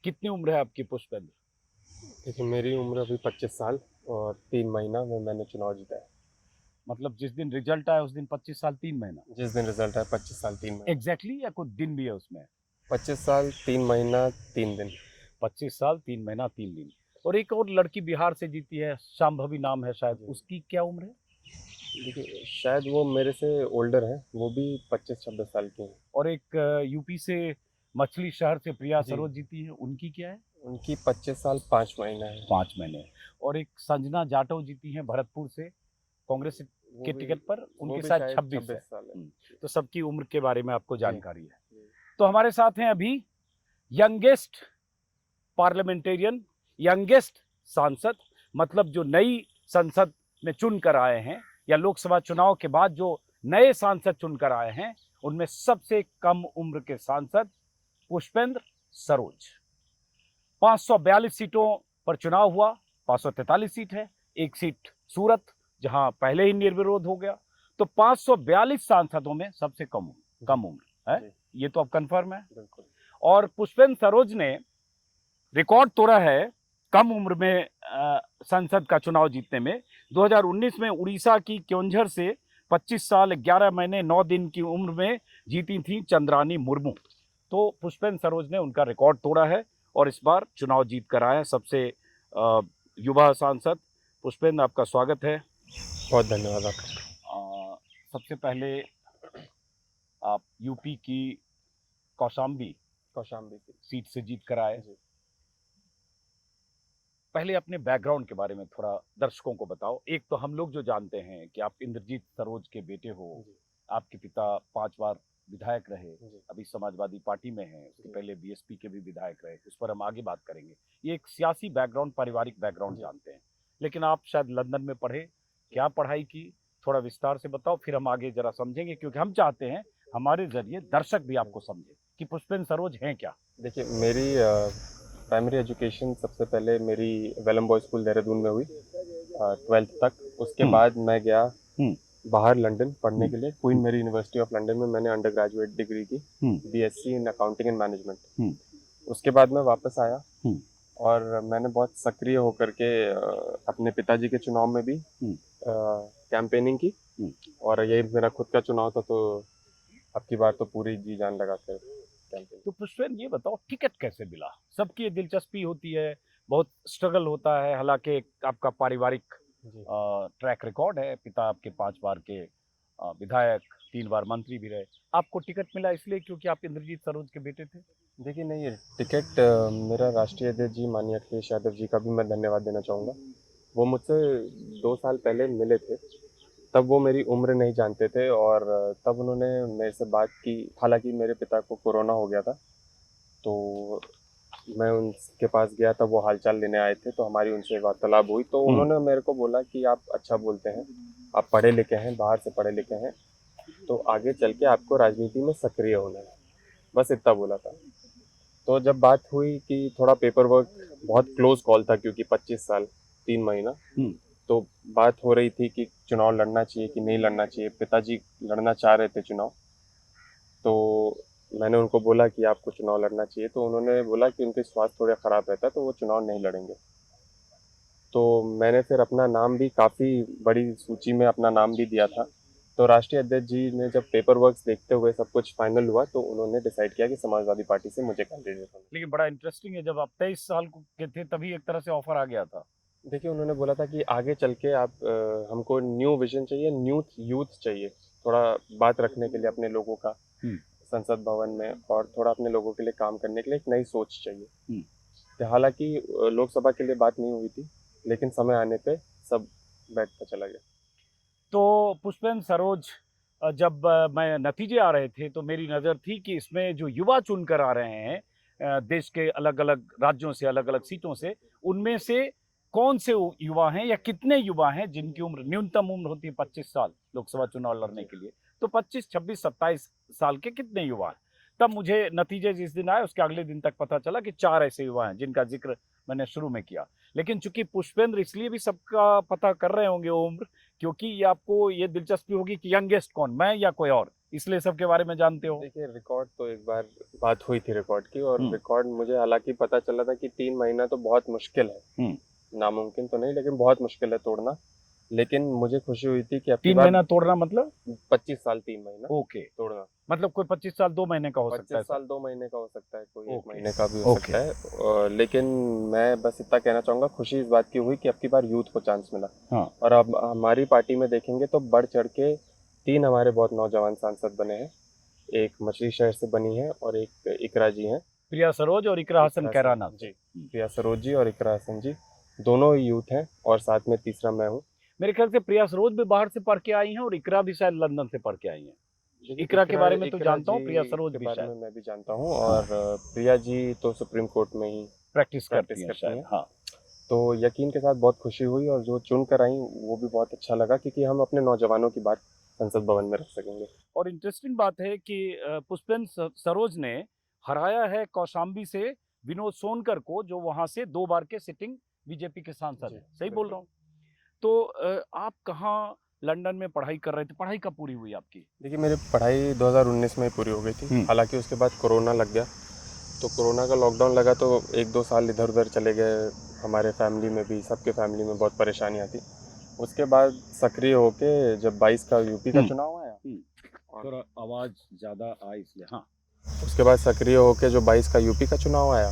कितनी उम्र है आपकी पुष्पेंद्र? देखिए, मेरी उम्र अभी 25 साल और 3 महीना में मैंने चुनाव जीता है। मतलब जिस दिन रिजल्ट आया उस दिन 25 साल 3 महीना? जिस दिन रिजल्ट आया 25 साल 3 महीना। एग्जैक्टली या कुछ दिन भी है उसमें? 25 साल 3 महीना 3 दिन। 25 साल 3 महीना 3 दिन। और एक और लड़की बिहार से जीती है, शांभवी नाम है शायद, जी। उसकी क्या उम्र है? देखिए, शायद वो मेरे से ओल्डर हैं, वो भी 25-26 साल की हैं। और एक यूपी से मछली शहर से प्रिया जी, सरोज जीती है, उनकी क्या है? उनकी 25 साल 5 महीना है। 5 महीने। और एक संजना जाटव जीती हैं भरतपुर से, कांग्रेस वो के भी टिकट पर, वो उनकी भी शायद शायद 26 है। 26 साल है। तो सबकी उम्र के बारे में आपको जी, जानकारी है। जी। तो हमारे साथ हैं अभी यंगेस्ट पार्लियामेंटेरियन, यंगेस्ट सांसद, मतलब जो नई संसद में चुनकर आए हैं या लोकसभा चुनाव के बाद जो नए सांसद चुनकर आए हैं, उनमें सबसे कम उम्र के सांसद पुष्पेंद्र सरोज। 542 सीटों पर चुनाव हुआ, 543 सीट है, एक सीट सूरत जहां पहले ही निर्विरोध हो गया। तो 542 सांसदों में सबसे कम उम्र है, जी, ये तो अब कंफर्म है। बिल्कुल। और पुष्पेंद्र सरोज ने रिकॉर्ड तोड़ा है कम उम्र में संसद का चुनाव जीतने में। 2019 में उड़ीसा की क्योंझर से 25 साल 11 महीने 9 दिन की उम्र में जीती थी चंद्रानी मुर्मू। तो पुष्पेंद्र सरोज ने उनका रिकॉर्ड तोड़ा है और इस बार चुनाव जीत कर आए हैं सबसे युवा सांसद। पुष्पेंद्र, आपका स्वागत है। बहुत धन्यवाद आपका। सबसे पहले आप यूपी की कौशाम्बी कौशाम्बी की। सीट से जीत कर आए। जी, पहले अपने बैकग्राउंड के बारे में थोड़ा दर्शकों को बताओ। एक तो हम लोग जो जानते हैं कि आप इंद्रजीत सरोज के बेटे हो, जी, आपके पिता 5 बार विधायक रहे, जी, अभी समाजवादी पार्टी में हैं, उसके जी, पहले बीएसपी के भी विधायक रहे, उस पर हम आगे बात करेंगे। ये एक सियासी बैकग्राउंड, पारिवारिक बैकग्राउंड जी, जानते हैं। लेकिन आप शायद लंदन में पढ़े, क्या पढ़ाई की, थोड़ा विस्तार से बताओ, फिर हम आगे जरा समझेंगे, क्योंकि हम चाहते हैं हमारे जरिए दर्शक भी आपको समझे कि पुष्पेंद्र सरोज हैं क्या। देखिए, मेरी प्राइमरी एजुकेशन सबसे पहले मेरी वेलम बॉय स्कूल देहरादून में हुई, 12th तक। उसके हम्म। बाद मैं गया हम्म। बाहर लंदन पढ़ने हम्म। के लिए। क्वीन मेरी यूनिवर्सिटी ऑफ लंदन में मैंने अंडर ग्रेजुएट डिग्री की, hmm. BSc in accounting and management. Hmm. उसके बाद मैं वापस आया हम्म। और मैंने बहुत सक्रिय होकर के अपने पिताजी के चुनाव में भी हम्म। कैंपेनिंग की। हम्म। और ये मेरा खुद का चुनाव था, तो अब की बार तो पूरी जी जान लगा कर कैंपेनिंग। तो पुष्पेंद्र, ये बताओ टिकट कैसे मिला? सबकी ये दिलचस्पी होती है, बहुत स्ट्रगल होता है। हालांकि आपका पारिवारिक जी। ट्रैक रिकॉर्ड है, पिता आपके 5 बार के विधायक, 3 बार मंत्री भी रहे। आपको टिकट मिला इसलिए क्योंकि आप इंद्रजीत सरोज के बेटे थे? देखिए, नहीं, ये टिकट मेरा राष्ट्रीय अध्यक्ष जी माननीय अखिलेश यादव जी का भी मैं धन्यवाद देना चाहूँगा। वो मुझसे 2 साल पहले मिले थे। तब वो मेरी उम्र नहीं जानते थे और तब उन्होंने मेरे से बात की। हालांकि मेरे पिता को कोरोना हो गया था, तो मैं उनके पास गया, तब वो हालचाल लेने आए थे, तो हमारी उनसे वार्तालाप हुई। तो हम्म। उन्होंने मेरे को बोला कि आप अच्छा बोलते हैं, आप पढ़े लिखे हैं, बाहर से पढ़े लिखे हैं, तो आगे चल के आपको राजनीति में सक्रिय होना है। बस इतना बोला था। तो जब बात हुई कि थोड़ा पेपर वर्क, बहुत क्लोज कॉल था क्योंकि 25 साल 3 महीना, हम्म। तो बात हो रही थी कि चुनाव लड़ना चाहिए कि नहीं लड़ना चाहिए। पिताजी लड़ना चाह रहे थे चुनाव, तो मैंने उनको बोला कि आपको चुनाव लड़ना चाहिए। तो उन्होंने बोला कि उनके स्वास्थ्य थोड़ा खराब रहता है, तो वो चुनाव नहीं लड़ेंगे। तो मैंने फिर अपना नाम भी काफ़ी बड़ी सूची में अपना नाम भी दिया था। तो राष्ट्रीय अध्यक्ष जी ने जब पेपर वर्क देखते हुए सब कुछ फाइनल हुआ, तो उन्होंने डिसाइड किया कि समाजवादी पार्टी से मुझे कैंडिडेट होना। लेकिन बड़ा इंटरेस्टिंग है, जब आप 23 साल के थे तभी एक तरह से ऑफर आ गया था। देखिए, उन्होंने बोला था कि आगे चल के आप हमको न्यू विजन चाहिए, न्यू यूथ चाहिए, थोड़ा बात रखने के लिए अपने लोगों का हम्म। संसद भवन में, और थोड़ा अपने लोगों के लिए काम करने के लिए एक नई सोच चाहिए। हम्म। तो हालांकि लोकसभा के लिए बात नहीं हुई थी, लेकिन समय आने पे सब बैठता चला गया। तो पुष्पेंद्र सरोज, जब मैं नतीजे आ रहे थे तो मेरी नज़र थी कि इसमें जो युवा चुनकर आ रहे हैं देश के अलग अलग राज्यों से, अलग अलग सीटों से, उनमें से कौन से युवा हैं या कितने युवा हैं जिनकी उम्र, न्यूनतम उम्र होती है 25 साल लोकसभा चुनाव लड़ने जी, के लिए। तो 25, 26, 27 साल के कितने युवा हैं? तब मुझे नतीजे जिस दिन आए उसके अगले दिन तक पता चला कि 4 ऐसे युवा हैं जिनका जिक्र मैंने शुरू में किया। लेकिन चूंकि पुष्पेंद्र इसलिए भी सबका पता कर रहे होंगे उम्र, क्योंकि ये आपको ये दिलचस्पी होगी कि यंगेस्ट कौन, मैं या कोई और, इसलिए सबके बारे में जानते हो। देखिए रिकॉर्ड तो एक बार बात हुई थी रिकॉर्ड की, और हम्म। रिकॉर्ड मुझे हालांकि पता चला था कि 3 महीना तो बहुत मुश्किल है, नामुमकिन तो नहीं लेकिन बहुत मुश्किल है तोड़ना। लेकिन मुझे खुशी हुई थी कि अब की 3 बार महीना तोड़ना मतलब 25 साल 3 महीना ओके, तोड़ना। मतलब कोई 25 साल 2 महीने का हो सकता 25 है साल 2 महीने का हो सकता है, कोई 1 ओके महीने का भी हो ओके सकता है। लेकिन मैं बस इतना कहना चाहूँगा, खुशी इस बात की हुई कि अब की बार यूथ को चांस मिला। हाँ। और अब हमारी पार्टी में देखेंगे तो बढ़ चढ़ के 3 हमारे बहुत नौजवान सांसद बने हैं। एक मछली शहर से बनी है और एक इकरा जी हैं। प्रिया सरोज और इकरा हसन इकरा कैराना जी, से। प्रिया सरोज जी और इकरा हसन जी, दोनों ही यूथ हैं, और साथ में तीसरा मैं हूँ। मेरे ख्याल से प्रिया सरोज भी बाहर से पढ़ के आई हैं और इकरा भी शायद लंदन से पढ़ के आई हैं। इकरा के बारे में तो इकरा जानता हूँ, जी प्रिया सरोज के भी बारे में शायद मैं भी जानता हूँ, और प्रिया जी तो सुप्रीम कोर्ट में ही प्रैक्टिस प्रैक्टिस करती हैं करती शायद। हैं। हाँ। तो यकीन के साथ बहुत खुशी हुई, और जो चुन कर आई वो भी बहुत अच्छा लगा, क्योंकि हम अपने नौजवानों की बात संसद भवन में रख सकेंगे। और इंटरेस्टिंग बात है कि पुष्पेंद्र सरोज ने हराया है कौशाम्बी से विनोद सोनकर को, जो वहां से 2 बार के सिटिंग बीजेपी के सांसद जी, हैं। सही बोल रहा हूँ? तो आप कहाँ लंदन में पढ़ाई कर रहे थे? पढ़ाई कब पूरी हुई आपकी? देखिए मेरी पढ़ाई 2019 में ही पूरी हो गई थी। हालांकि उसके बाद कोरोना लग गया, तो कोरोना का लॉकडाउन लगा तो 1-2 साल इधर उधर चले गए। हमारे फैमिली में भी, सबके फैमिली में बहुत परेशानियाँ थी। उसके बाद सक्रिय होके जब 22 का यूपी का चुनाव आया, और थोड़ा आवाज ज्यादा आए इसलिए। हाँ। उसके बाद सक्रिय होके जो 22 का यूपी का चुनाव आया,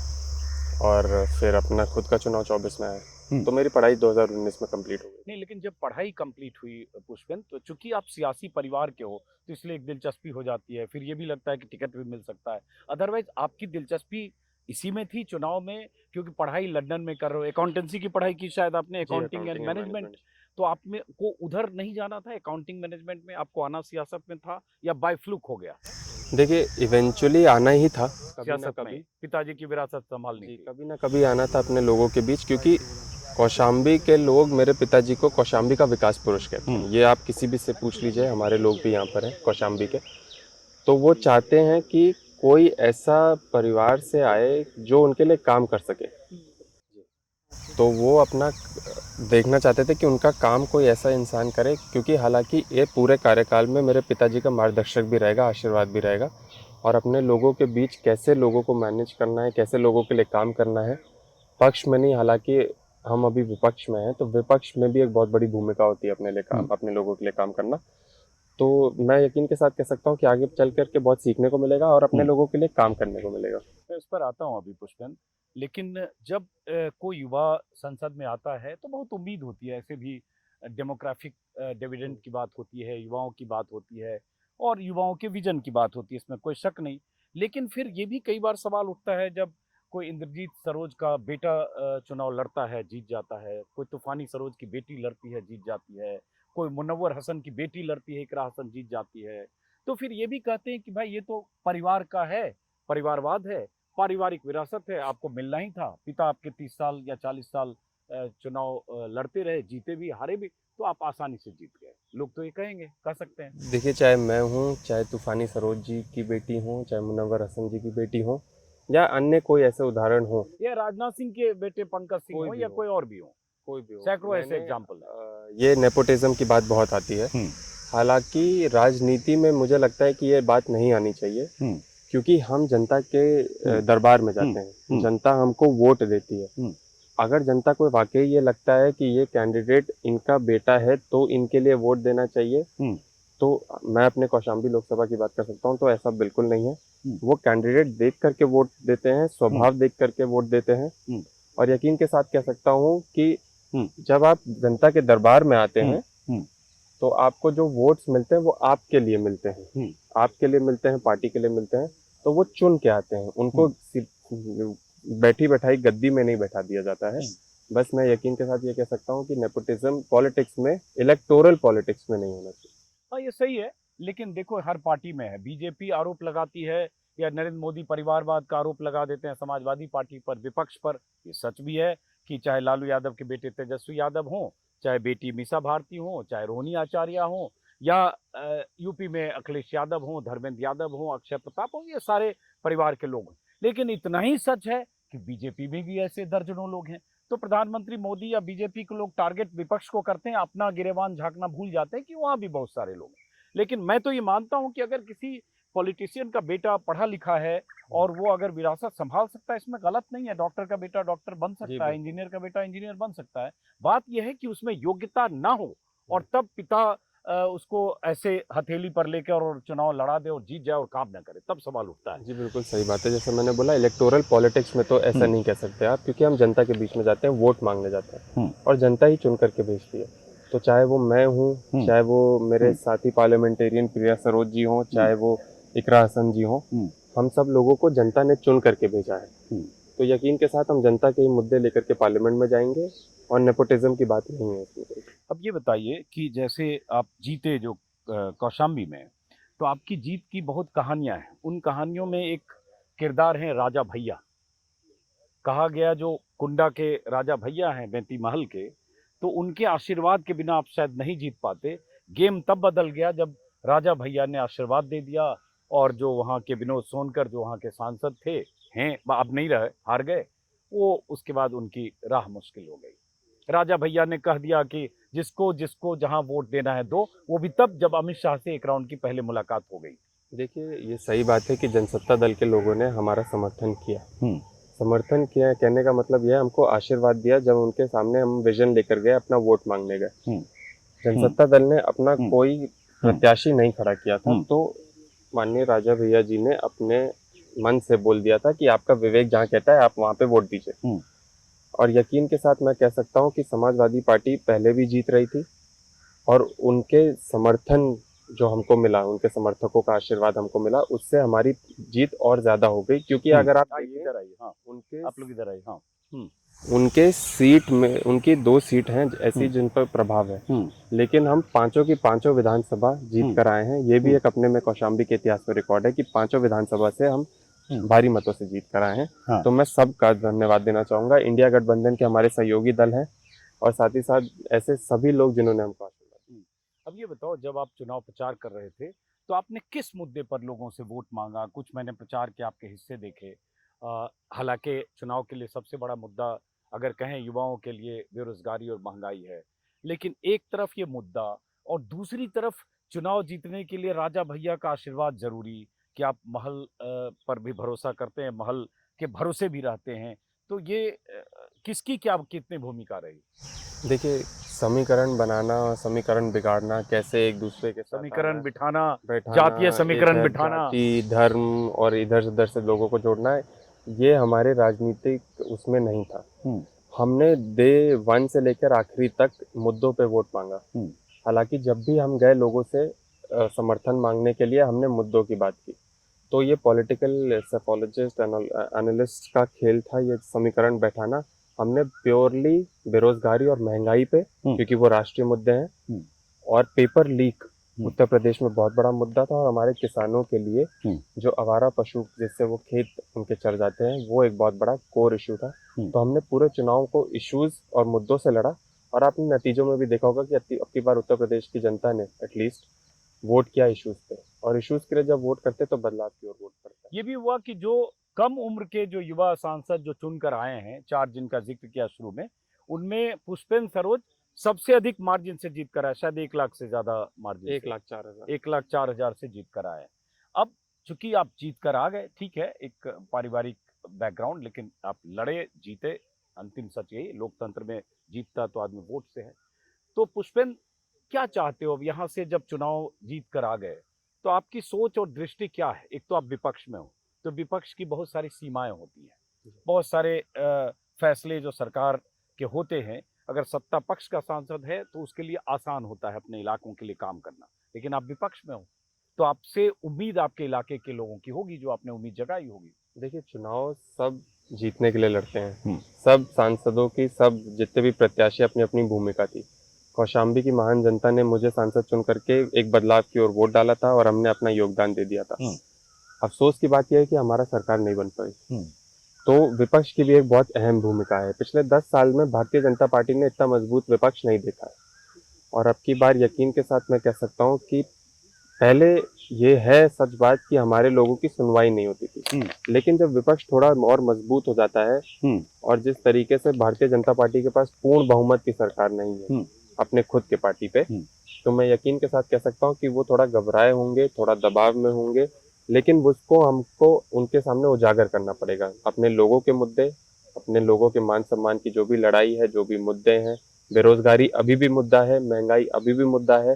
और फिर अपना खुद का चुनाव 24 में आया, तो मेरी पढ़ाई 2019 में कंप्लीट हो गई। नहीं, लेकिन जब पढ़ाई कंप्लीट हुई पुष्पेंद्र, तो चूंकि आप सियासी परिवार के हो तो इसलिए एक दिलचस्पी हो जाती है, फिर ये भी लगता है कि टिकट भी मिल सकता है। अदरवाइज आपकी दिलचस्पी इसी में थी चुनाव में, क्योंकि पढ़ाई लंदन में कर रहे हो, अकाउंटेंसी की पढ़ाई की शायद आपने, जी, accounting and accounting and management. Management. तो आप में को उधर नहीं जाना था अकाउंटिंग मैनेजमेंट में, आपको आना सियासत में था या बाय फ्लूक हो गया? देखिए इवेंचुअली आना ही था, कभी ना सियासत में कभी। पिताजी की विरासत संभालनी जी, थी। कभी ना कभी आना था अपने लोगों के बीच, क्योंकि कौशाम्बी के लोग मेरे पिताजी को कौशाम्बी का विकास पुरुष कहते हैं। ये आप किसी भी से पूछ लीजिए, हमारे लोग भी यहाँ पर हैं कौशाम्बी के। तो वो चाहते हैं कि कोई ऐसा परिवार से आए जो उनके लिए काम कर सके। तो वो अपना देखना चाहते थे कि उनका काम कोई ऐसा इंसान करे, क्योंकि हालांकि ये पूरे कार्यकाल में मेरे पिताजी का मार्गदर्शक भी रहेगा, आशीर्वाद भी रहेगा, और अपने लोगों के बीच कैसे लोगों को मैनेज करना है, कैसे लोगों के लिए काम करना है। पक्ष में नहीं, हालांकि हम अभी विपक्ष में हैं, तो विपक्ष में भी एक बहुत बड़ी भूमिका होती है अपने लिए काम, अपने लोगों के लिए काम करना। तो मैं यकीन के साथ कह सकता हूँ कि आगे चल करके बहुत सीखने को मिलेगा और अपने लोगों के लिए काम करने को मिलेगा। मैं इस पर आता हूँ अभी पुष्पेंद्र, लेकिन जब कोई युवा संसद में आता है तो बहुत उम्मीद होती है, ऐसे भी डेमोग्राफिक डिविडेंड की बात होती है, युवाओं की बात होती है और युवाओं के विजन की बात होती है, इसमें कोई शक नहीं। लेकिन फिर ये भी कई बार सवाल उठता है, जब कोई इंद्रजीत सरोज का बेटा चुनाव लड़ता है, जीत जाता है, कोई तूफानी सरोज की बेटी लड़ती है, जीत जाती है, कोई मुनव्वर हसन की बेटी लड़ती है, इकरा हसन जीत जाती है, तो फिर ये भी कहते हैं कि भाई ये तो परिवार का है, परिवारवाद है, पारिवारिक विरासत है, आपको मिलना ही था। पिता आपके 30 साल या 40 साल चुनाव लड़ते रहे, जीते भी हारे भी, तो आप आसानी से जीत गए, लोग तो ये कहेंगे, कह सकते हैं। देखिए चाहे मैं हूँ, चाहे तूफानी सरोज जी की बेटी हूँ, चाहे मुनव्वर हसन जी की बेटी हूँ, या अन्य कोई ऐसे उदाहरण हो, या राजनाथ सिंह के बेटे पंकज सिंह कोई हो भी या हो, कोई और भी हो, कोई भी हो, सैकड़ों ऐसे मैंने एग्जाम्पल है। ये नेपोटिज्म की बात बहुत आती है। हालांकि राजनीति में मुझे लगता है कि ये बात नहीं आनी चाहिए, क्योंकि हम जनता के दरबार में जाते हैं, जनता हमको वोट देती है। अगर जनता को वाकई ये लगता है कि ये कैंडिडेट इनका बेटा है तो इनके लिए वोट देना चाहिए, तो मैं अपने कौशाम्बी लोकसभा की बात कर सकता हूँ, तो ऐसा बिल्कुल नहीं है। वो कैंडिडेट देख करके वोट देते हैं, स्वभाव देख करके वोट देते हैं। और यकीन के साथ कह सकता हूँ कि जब आप जनता के दरबार में आते हैं तो आपको जो वोट्स मिलते हैं वो आपके लिए मिलते हैं, आपके लिए मिलते हैं, पार्टी के लिए मिलते हैं। तो वो चुन के आते हैं, उनको बैठी बैठाई गद्दी में नहीं बैठा दिया जाता है। बस मैं यकीन के साथ ये कह सकता हूँ कि नेपोटिज्म पॉलिटिक्स में, इलेक्टोरल पॉलिटिक्स में नहीं होना चाहिए। हाँ, ये सही है, लेकिन देखो हर पार्टी में है, बीजेपी आरोप लगाती है या नरेंद्र मोदी परिवारवाद का आरोप लगा देते हैं समाजवादी पार्टी पर, विपक्ष पर। ये सच भी है कि चाहे लालू यादव के बेटे तेजस्वी यादव हों, चाहे बेटी मीसा भारती हो, चाहे रोहिणी आचार्य हो, या यूपी में अखिलेश यादव हों, धर्मेंद्र यादव हों, अक्षय प्रताप हों, ये सारे परिवार के लोग हैं। लेकिन इतना ही सच है कि बीजेपी में भी ऐसे दर्जनों लोग हैं। तो प्रधानमंत्री मोदी या बीजेपी के लोग टारगेट विपक्ष को करते हैं, अपना गिरेबान झांकना भूल जाते हैं कि वहां भी बहुत सारे लोग हैं। लेकिन मैं तो ये मानता हूं कि अगर किसी पॉलिटिशियन का बेटा पढ़ा लिखा है और वो अगर विरासत संभाल सकता है, इसमें गलत नहीं है। डॉक्टर का बेटा डॉक्टर बन जी सकता है, बिल्कुल। इंजीनियर का बेटा इंजीनियर बन सकता है। बात यह है कि उसमें योग्यता ना हो और तब पिता उसको ऐसे हथेली पर लेकर और चुनाव लड़ा दे और जीत जाए और काम ना करे, तब सवाल उठता है। जी बिल्कुल सही बात है। जैसे मैंने बोला, इलेक्टोरल पॉलिटिक्स में तो ऐसा नहीं कह सकते आप, क्योंकि हम जनता के बीच में जाते हैं, वोट मांगने जाते हैं और जनता ही चुन करके भेजती है। तो चाहे वो मैं हूँ, चाहे वो मेरे साथी पार्लियामेंटेरियन प्रिया सरोज जी हों, चाहे वो इकरा हसन जी हों, हम सब लोगों को जनता ने चुन करके भेजा है। तो यकीन के साथ हम जनता के ही मुद्दे लेकर के पार्लियामेंट में जाएंगे और नेपोटिज्म की बात नहीं है इसमें। अब ये बताइए कि जैसे आप जीते जो कौशाम्बी में, तो आपकी जीत की बहुत कहानियां हैं। उन कहानियों में एक किरदार है राजा भैया। कहा गया जो कुंडा के राजा भैया हैं बेंती महल के, तो उनके आशीर्वाद के बिना आप शायद नहीं जीत पाते। गेम तब बदल गया जब राजा भैया ने आशीर्वाद दे दिया और जो वहाँ के विनोद सोनकर जो वहाँ के सांसद थे, हैं अब नहीं रहे, हार गए वो, उसके बाद उनकी राह मुश्किल हो गई। राजा भैया ने कह दिया कि जिसको जिसको जहां वोट देना है दो, वो भी तब जब अमित शाह से एक राउंड की पहले मुलाकात हो गई। देखिए, ये सही बात है कि जनसत्ता दल के लोगों ने हमारा समर्थन किया। समर्थन किया कहने का मतलब यह, हमको आशीर्वाद दिया जब उनके सामने हम विजन लेकर गए, अपना वोट मांगने गए। जनसत्ता दल ने अपना कोई प्रत्याशी नहीं खड़ा किया था, तो माननीय राजा भैया जी ने अपने मन से बोल दिया था कि आपका विवेक जहाँ कहता है आप वहाँ पे वोट दीजिए। और यकीन के साथ मैं कह सकता हूँ कि समाजवादी पार्टी पहले भी जीत रही थी और उनके समर्थन जो हमको मिला, उनके समर्थकों का आशीर्वाद हमको मिला, उससे हमारी जीत और ज्यादा हो गई। क्योंकि अगर आप इधर आइए, हाँ उनके आप लोग इधर आइए, हाँ उनके सीट में, उनकी 2 सीट हैं ऐसी जिन पर प्रभाव है, लेकिन हम पांचों की पांचों विधानसभा जीत कर आए हैं। ये भी एक अपने में कौशाम्बी के इतिहास में रिकॉर्ड है कि पांचों विधानसभा से हम भारी मतों से जीत कर आए हैं। हाँ। तो मैं सबका धन्यवाद देना चाहूंगा। इंडिया गठबंधन के हमारे सहयोगी दल हैं और साथ ही साथ ऐसे सभी लोग जिन्होंने हमको आशीर्वाद दिया। अब ये बताओ, जब आप चुनाव प्रचार कर रहे थे तो आपने किस मुद्दे पर लोगों से वोट मांगा? कुछ मैंने प्रचार के आपके हिस्से देखे। हालांकि चुनाव के लिए सबसे बड़ा मुद्दा अगर कहें युवाओं के लिए बेरोजगारी और महंगाई है, लेकिन एक तरफ ये मुद्दा और दूसरी तरफ चुनाव जीतने के लिए राजा भैया का आशीर्वाद जरूरी, कि आप महल पर भी भरोसा करते हैं, महल के भरोसे भी रहते हैं। तो ये किसकी क्या कितनी भूमिका रही? देखिए, समीकरण बनाना और समीकरण बिगाड़ना, कैसे एक दूसरे के साथ समीकरण बिठाना, बैठाना, जातीय समीकरण इधर बिठाना, जाति धर्म और इधर उधर से लोगों को जोड़ना है, ये हमारे राजनीतिक उसमें नहीं था। हमने डे 1 से लेकर आखिरी तक मुद्दों पे वोट मांगा। हालांकि जब भी हम गए लोगों से समर्थन मांगने के लिए, हमने मुद्दों की बात की। तो ये पॉलिटिकल सैकोलॉजिस्ट एनालिस्ट का खेल था ये समीकरण बैठाना। हमने प्योरली बेरोजगारी और महंगाई पे, क्योंकि वो राष्ट्रीय मुद्दे हैं, और पेपर लीक उत्तर प्रदेश में बहुत बड़ा मुद्दा था और हमारे किसानों के लिए जो आवारा पशु जिससे वो खेत उनके चर जाते हैं, वो एक बहुत बड़ा कोर इशू था। तो हमने पूरे चुनाव को इश्यूज और मुद्दों से लड़ा और आपने नतीजों में भी देखा होगा कि अब की बार उत्तर प्रदेश की जनता ने एटलीस्ट वोट किया इश्यूज पे, और इश्यूज के लिए जब वोट करते तो बदलाव की ओर वोट करते। ये भी हुआ कि जो कम उम्र के जो युवा सांसद जो चुनकर आए हैं, 4 जिनका जिक्र किया शुरू में, उनमें पुष्पेंद्र सरोज सबसे अधिक मार्जिन से जीत कर आए, शायद 1 लाख से ज्यादा मार्जिन, 1,04,000 1,04,000 से जीत कर आए। अब चूंकि आप जीत कर आ गए, ठीक है, एक पारिवारिक बैकग्राउंड, लेकिन आप लड़े, जीते। अंतिम सच यही, लोकतंत्र में जीतता तो आदमी वोट से है। तो पुष्पेंद्र, क्या चाहते हो अब यहाँ से? जब चुनाव जीत कर आ गए तो आपकी सोच और दृष्टि क्या है? एक तो आप विपक्ष में हो, तो विपक्ष की बहुत सारी सीमाएं होती हैं, बहुत सारे फैसले जो सरकार के होते हैं, अगर सत्ता पक्ष का सांसद है तो उसके लिए आसान होता है अपने इलाकों के लिए काम करना, लेकिन आप विपक्ष में हो तो आपसे उम्मीद आपके इलाके के लोगों की होगी, जो आपने उम्मीद जगाई होगी। देखिए, चुनाव सब जीतने के लिए लड़ते हैं। सब सांसदों की, सब जितने भी प्रत्याशी, अपनी अपनी भूमिका थी। कौशाम्बी की महान जनता ने मुझे सांसद चुन करके एक बदलाव की ओर वोट डाला था और हमने अपना योगदान दे दिया था। अफसोस की बात यह है कि हमारा सरकार नहीं बन पाई। तो विपक्ष की भी एक बहुत अहम भूमिका है। पिछले 10 साल में भारतीय जनता पार्टी ने इतना मजबूत विपक्ष नहीं देखा है, और अब की बार यकीन के साथ मैं कह सकता हूँ कि पहले ये है सच बात कि हमारे लोगों की सुनवाई नहीं होती थी, लेकिन जब विपक्ष थोड़ा और मजबूत हो जाता है और जिस तरीके से भारतीय जनता पार्टी के पास पूर्ण बहुमत की सरकार नहीं है अपने खुद के पार्टी पे, तो मैं यकीन के साथ कह सकता हूँ कि वो थोड़ा घबराए होंगे, थोड़ा दबाव में होंगे, लेकिन उसको हमको उनके सामने उजागर करना पड़ेगा। अपने लोगों के मुद्दे, अपने लोगों के मान सम्मान की जो भी लड़ाई है, जो भी मुद्दे हैं, बेरोजगारी अभी भी मुद्दा है, महंगाई अभी भी मुद्दा है,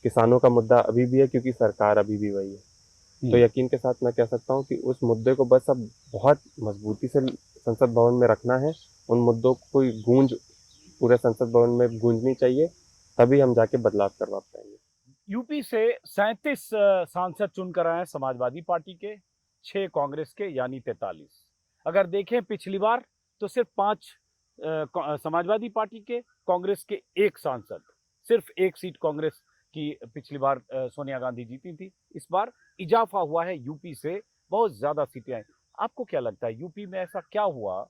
किसानों का मुद्दा अभी भी है, क्योंकि सरकार अभी भी वही है। तो यकीन के साथ मैं कह सकता हूँ कि उस मुद्दे को बस अब बहुत मजबूती से संसद भवन में रखना है। उन मुद्दों को कोई गूंज पूरे संसद भवन में गूंजनी चाहिए, तभी हम जाके बदलाव करवा पाएंगे। यूपी से 37 सांसद चुनकर आए हैं समाजवादी पार्टी के, 6 कांग्रेस के, यानी 43। अगर देखें पिछली बार तो सिर्फ 5 समाजवादी पार्टी के, कांग्रेस के 1 सांसद, सिर्फ 1 सीट कांग्रेस की पिछली बार सोनिया गांधी जीती थी। इस बार इजाफा हुआ है, यूपी से बहुत ज्यादा सीटें आई। आपको क्या लगता है यूपी में ऐसा क्या हुआ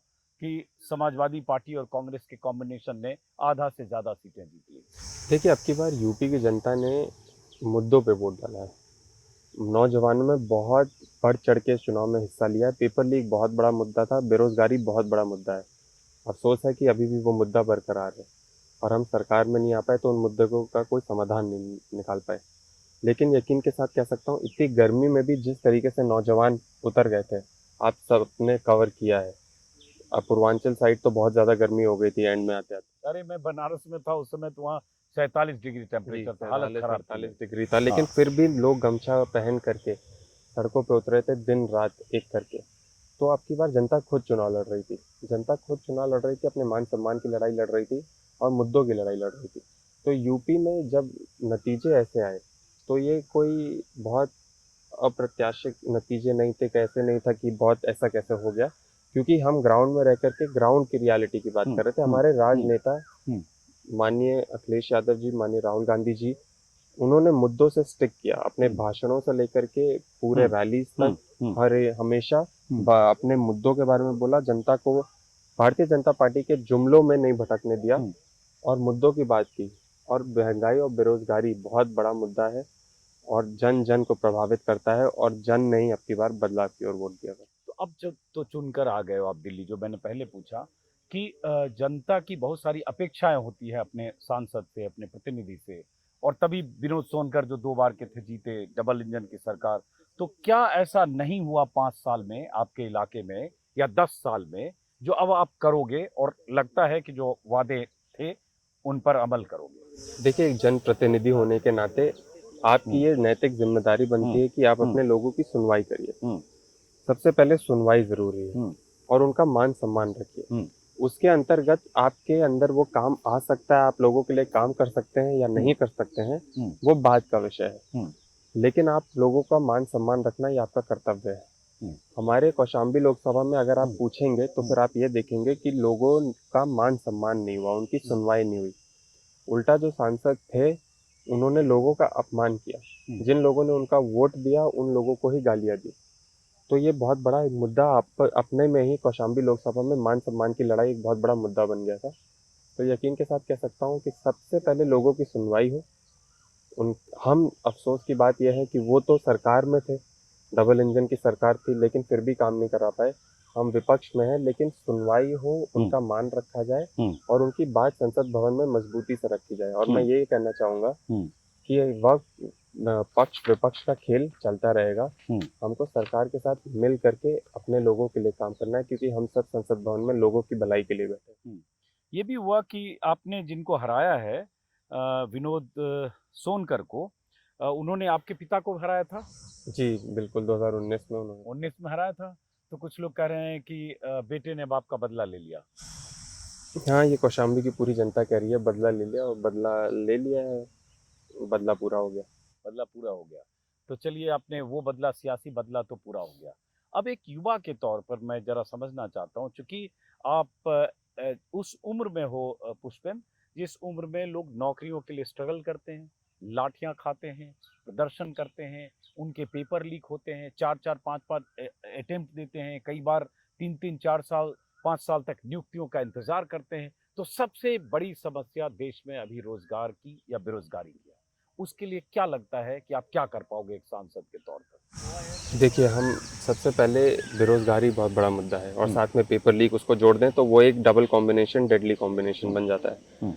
कि समाजवादी पार्टी और कांग्रेस के कॉम्बिनेशन ने आधा से ज्यादा सीटें जीत ली? देखिए, अब की बार यूपी की जनता ने मुद्दों पे वोट डाला है। नौजवानों में बहुत बढ़ चढ़ के चुनाव में हिस्सा लिया है। पेपर लीक बहुत बड़ा मुद्दा था, बेरोजगारी बहुत बड़ा मुद्दा है। अफसोस है कि अभी भी वो मुद्दा बरकरार है और हम सरकार में नहीं आ पाए, तो उन मुद्दों का कोई समाधान नहीं निकाल पाए। लेकिन यकीन के साथ कह सकता हूँ, इतनी गर्मी में भी जिस तरीके से नौजवान उतर गए थे, आप सबने कवर किया है। अब पूर्वांचल साइड तो बहुत ज़्यादा गर्मी हो गई थी एंड में आते आते। अरे मैं बनारस में था उस समय, तो वहाँ 47 डिग्री टेम्परेचर था, हालत खराब थी। 47 डिग्री था, लेकिन हाँ। फिर भी लोग गमछा पहन करके सड़कों पे उतरे थे दिन रात एक करके। तो अब की बार जनता खुद चुनाव लड़ रही थी। जनता खुद चुनाव लड़ रही थी, अपने मान सम्मान की लड़ाई लड़ रही थी और मुद्दों की लड़ाई लड़ रही थी। तो यूपी में जब नतीजे ऐसे आए, तो ये कोई बहुत अप्रत्याशित नतीजे नहीं थे, कैसे नहीं था कि बहुत ऐसा कैसे हो गया, क्योंकि हम ग्राउंड में रह करके ग्राउंड की रियलिटी की बात कर रहे थे। हमारे राजनेता माननीय अखिलेश यादव जी, माननीय राहुल गांधी जी, उन्होंने मुद्दों से स्टिक किया। अपने भाषणों से लेकर के पूरे रैलीज तक हर हमेशा अपने मुद्दों के बारे में बोला, जनता को भारतीय जनता पार्टी के जुमलों में नहीं भटकने दिया और मुद्दों की बात की। और महंगाई और बेरोजगारी बहुत बड़ा मुद्दा है और जन जन को प्रभावित करता है, और जन ने ही अब की बार बदलाव की ओर वोट दिया था। तो अब जब तो चुनकर आ गए हो आप दिल्ली, जो मैंने पहले पूछा कि जनता की बहुत सारी अपेक्षाएं होती है अपने सांसद से, अपने प्रतिनिधि से, और तभी विनोद सोनकर जो 2 बार के थे जीते, डबल इंजन की सरकार। तो क्या ऐसा नहीं हुआ 5 साल में आपके इलाके में या 10 साल में, जो अब आप करोगे और लगता है कि जो वादे थे उन पर अमल करोगे? देखिए, एक जनप्रतिनिधि होने के नाते आपकी ये नैतिक जिम्मेदारी बनती है कि आप अपने लोगों की सुनवाई करिए। सबसे पहले सुनवाई जरूरी है और उनका मान सम्मान रखिए। उसके अंतर्गत आपके अंदर वो काम आ सकता है, आप लोगों के लिए काम कर सकते हैं या नहीं कर सकते हैं, वो बात का विषय है। लेकिन आप लोगों का मान सम्मान रखना ये आपका कर्तव्य है। हमारे कौशाम्बी लोकसभा में अगर आप पूछेंगे तो फिर आप ये देखेंगे कि लोगों का मान सम्मान नहीं हुआ, उनकी सुनवाई नहीं हुई। उल्टा जो सांसद थे, उन्होंने लोगों का अपमान किया। जिन लोगों ने उनका वोट दिया, उन लोगों को ही गालियां दी। तो ये बहुत बड़ा एक मुद्दा अपने में ही कौशाम्बी लोकसभा में मान सम्मान की लड़ाई एक बहुत बड़ा मुद्दा बन गया था। तो यकीन के साथ कह सकता हूँ कि सबसे पहले लोगों की सुनवाई हो। हम अफसोस की बात यह है कि वो तो सरकार में थे, डबल इंजन की सरकार थी, लेकिन फिर भी काम नहीं करा पाए। हम विपक्ष में हैं, लेकिन सुनवाई हो, उनका मान रखा जाए और उनकी बात संसद भवन में मजबूती से रखी जाए। और मैं यही कहना चाहूँगा कि वक्त पक्ष विपक्ष का खेल चलता रहेगा। हमको सरकार के साथ मिल करके अपने लोगों के लिए काम करना है, क्योंकि हम सब संसद भवन में लोगों की भलाई के लिए बैठे हैं। ये भी हुआ कि आपने जिनको हराया है, विनोद सोनकर को, उन्होंने आपके पिता को हराया था। जी बिल्कुल, 2019 में उन्होंने 19 में हराया था। तो कुछ लोग कह रहे हैं कि बेटे ने बाप का बदला ले लिया। हाँ, ये कौशाम्बी की पूरी जनता कह रही है बदला ले लिया, और बदला ले लिया है, बदला पूरा हो गया। बदला पूरा हो गया। तो चलिए, आपने वो बदला, सियासी बदला तो पूरा हो गया। अब एक युवा के तौर पर मैं जरा समझना चाहता हूँ, चूंकि आप उस उम्र में हो पुष्पेन, जिस उम्र में लोग नौकरियों के लिए स्ट्रगल करते हैं, लाठियां खाते हैं, प्रदर्शन करते हैं, उनके पेपर लीक होते हैं, 4-4, 5-5 अटेम्प्ट देते हैं, कई बार 3-3, 4 साल, 5 साल तक नियुक्तियों का इंतजार करते हैं। तो सबसे बड़ी समस्या देश में अभी रोजगार की या बेरोजगारी की है। उसके लिए क्या लगता है कि आप क्या कर पाओगे एक सांसद के तौर पर? देखिए, हम सबसे पहले बेरोजगारी बहुत बड़ा मुद्दा है और साथ में पेपर लीक उसको जोड़ दें तो वो एक डबल कॉम्बिनेशन, डेडली कॉम्बिनेशन बन जाता है।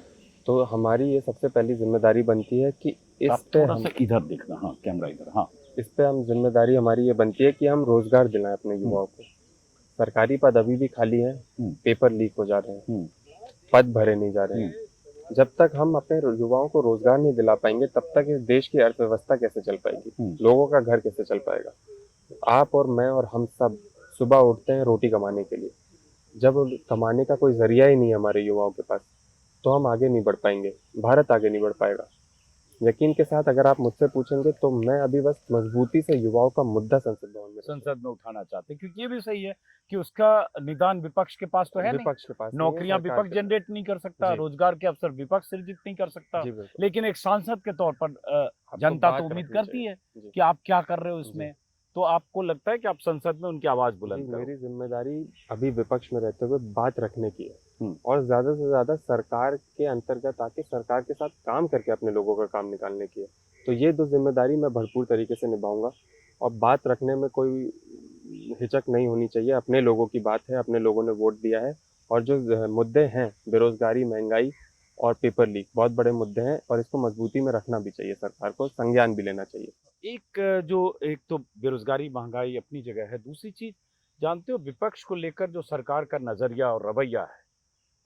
तो हमारी ये सबसे पहली जिम्मेदारी बनती है कि इस आप पे थोड़ा हम सा इधर देखना, हाँ कैमरा इधर, हाँ। इस पे हम जिम्मेदारी हमारी ये बनती है कि हम रोजगार दिलाएं अपने युवाओं को। सरकारी पद अभी भी खाली हैं, हम्म, पेपर लीक हो जा रहे हैं, हम्म, पद भरे नहीं जा रहे हैं। जब तक हम अपने युवाओं को रोजगार नहीं दिला पाएंगे तब तक इस देश की अर्थव्यवस्था कैसे चल पाएगी, लोगों का घर कैसे चल पाएगा। आप और मैं और हम सब सुबह उठते हैं रोटी कमाने के लिए। जब कमाने का कोई जरिया ही नहीं है हमारे युवाओं के पास तो हम आगे नहीं बढ़ पाएंगे, भारत आगे नहीं बढ़ पाएगा। यकीन के साथ अगर आप मुझसे पूछेंगे तो मैं अभी बस मजबूती से युवाओं का मुद्दा संसद भवन में संसद में उठाना चाहते हैं, क्योंकि ये भी सही है कि उसका निदान विपक्ष के पास तो है नहीं। विपक्ष के पास नहीं है, नौकरियां सरकार विपक्ष के पास। जनरेट नहीं कर सकता, जी रोजगार के अवसर विपक्ष सृजित नहीं कर सकता, जी बिल्कुल। लेकिन एक सांसद के तौर पर आपको जनता बात तो उम्मीद रखनी करती चाहिए। है जी कि आप क्या कर रहे हो जी इसमें। तो आपको लगता है कि आप संसद में उनकी आवाज जी, बुलंद करो। मेरी जिम्मेदारी अभी विपक्ष में रहते हुए बात रखने की है हम्म, और ज्यादा से ज्यादा सरकार के अंतर्गत आके सरकार के साथ काम करके अपने लोगों का काम निकालने की है। तो ये दो जिम्मेदारी मैं भरपूर तरीके से निभाऊंगा और बात रखने में कोई हिचक नहीं होनी चाहिए। अपने लोगों की बात है, अपने लोगों ने वोट दिया है और जो मुद्दे हैं बेरोजगारी, महंगाई और पेपर लीक बहुत बड़े मुद्दे हैं और इसको मजबूती में रखना भी चाहिए, सरकार को संज्ञान भी लेना चाहिए। एक तो बेरोजगारी महंगाई अपनी जगह है, दूसरी चीज जानते हो विपक्ष को लेकर जो सरकार का नजरिया और रवैया है